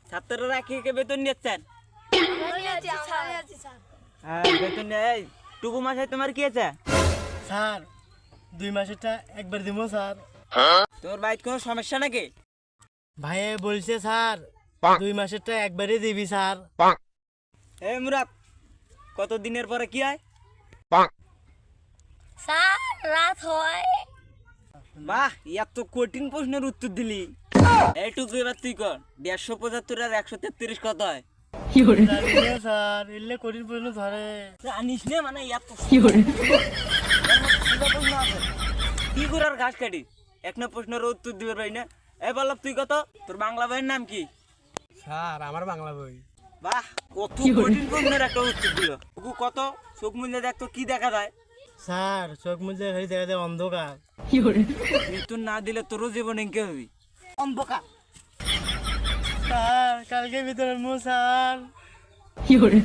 ছাত্ররা কি কে বেতন নিচ্ছেন? বেতন নেই। টুকু মাসায় তোমার কি আছে? স্যার 2 মাসেরটা একবার দিব স্যার। তোমার বাড়িতে কোনো সমস্যা নাকি? ভাইয়ে বলছে স্যার 2 মাসেরটা একবারই দিবি স্যার। এই মুরাদ, কত দিনের পরে কি হয়? স্যার রাত হয়। বাহ, এত কঠিন প্রশ্নের উত্তর দিলি। এইটুকু এবার তুই কর। 175 আর 133 কত হয়? জানি না স্যার, এলে কঠিন প্রশ্ন ধরে। জানিস না মানে এত কি করে? প্রশ্ন আছে। কি করে আর ঘাস কাটি? এক না প্রশ্নের উত্তর দিবে ভাই না। এই বল্লভ, তুই কত? তোর বাংলা বইয়ের নাম কি? স্যার আমার বাংলা বই। বাহ, কত কঠিন প্রশ্নের একটা উত্তর দিল। টুকু কত? চোখ মুজে দেখতো কি দেখা যায়? স্যার চোখ মুজে খালি দেখা যায় অন্ধকার। কি করে? বেতন না দিলে তোরও জীবনে কে হবি? অন্ধকার। স্যার কালকে ভিতরে স্যার। কি করে?